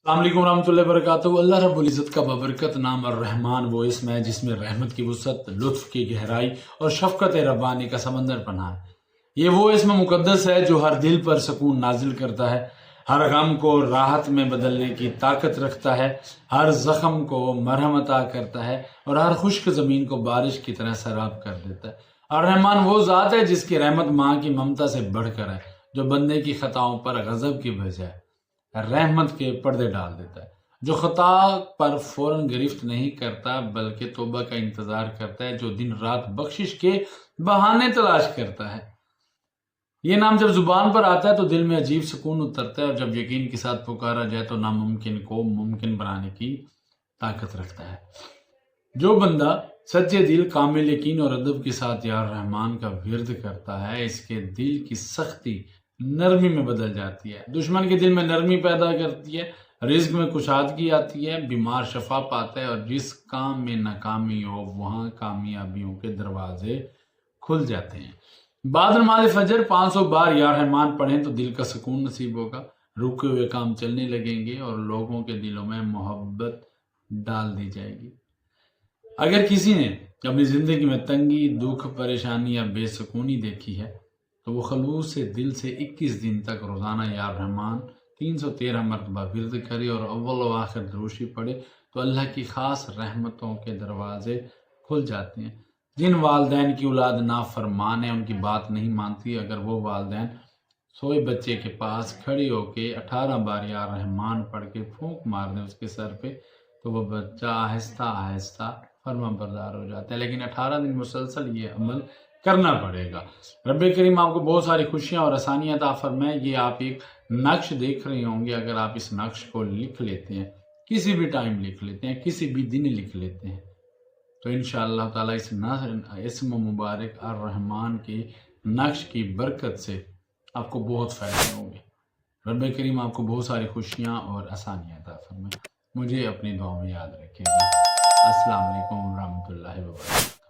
السلام علیکم ورحمۃ اللہ وبرکاتہ۔ اللہ رب العزت کا ببرکت نام الرحمن وہ اسم ہے جس میں رحمت کی وسعت، لطف کی گہرائی اور شفقت ربانی کا سمندر پناہ ہے۔ یہ وہ اسم مقدس ہے جو ہر دل پر سکون نازل کرتا ہے، ہر غم کو راحت میں بدلنے کی طاقت رکھتا ہے، ہر زخم کو مرہم عطا کرتا ہے اور ہر خشک زمین کو بارش کی طرح سیراب کر دیتا ہے۔ الرحمن وہ ذات ہے جس کی رحمت ماں کی ممتا سے بڑھ کر ہے، جو بندے کی خطاؤں پر غضب کی بجائے رحمت کے پردے ڈال دیتا ہے، جو خطا پر فوراً گرفت نہیں کرتا بلکہ توبہ کا انتظار کرتا ہے، جو دن رات بخشش کے بہانے تلاش کرتا ہے۔ یہ نام جب زبان پر آتا ہے تو دل میں عجیب سکون اترتا ہے، اور جب یقین کے ساتھ پکارا جائے تو ناممکن کو ممکن بنانے کی طاقت رکھتا ہے۔ جو بندہ سچے دل، کامل یقین اور ادب کے ساتھ یا رحمان کا ورد کرتا ہے، اس کے دل کی سختی نرمی میں بدل جاتی ہے، دشمن کے دل میں نرمی پیدا کرتی ہے، رزق میں کشادگی آتی ہے، بیمار شفا پاتا ہے، اور جس کام میں ناکامی ہو وہاں کامیابیوں کے دروازے کھل جاتے ہیں۔ بعد نماز فجر 500 بار یا رحمان پڑھیں تو دل کا سکون نصیب ہوگا، رکے ہوئے کام چلنے لگیں گے اور لوگوں کے دلوں میں محبت ڈال دی جائے گی۔ اگر کسی نے اپنی زندگی میں تنگی، دکھ، پریشانی یا بے سکونی دیکھی ہے تو وہ خلوص سے دل سے 21 دن تک روزانہ یا رحمان 313 مرتبہ ورد کرے اور اول و آخر دروشی پڑھے تو اللہ کی خاص رحمتوں کے دروازے کھل جاتے ہیں۔ جن والدین کی اولاد نافرمان ہے، ان کی بات نہیں مانتی، اگر وہ والدین سوئے بچے کے پاس کھڑی ہو کے 18 بار یا رحمان پڑھ کے پھونک مار دیں اس کے سر پہ تو وہ بچہ آہستہ آہستہ فرما بردار ہو جاتا ہے، لیکن 18 دن مسلسل یہ عمل کرنا پڑے گا۔ رب کریم آپ کو بہت ساری خوشیاں اور آسانیاں عطا فرمائے۔ یہ آپ ایک نقش دیکھ رہے ہوں گے، اگر آپ اس نقش کو لکھ لیتے ہیں، کسی بھی ٹائم لکھ لیتے ہیں، کسی بھی دن لکھ لیتے ہیں، تو انشاءاللہ تعالیٰ اس اسم مبارک الرحمن کے نقش کی برکت سے آپ کو بہت فائدے ہوں گے۔ رب کریم آپ کو بہت ساری خوشیاں اور آسانیاں عطا فرمائے۔ مجھے اپنی دعاؤں میں یاد رکھیے گا۔ السلام علیکم ورحمۃ اللہ وبرکاتہ۔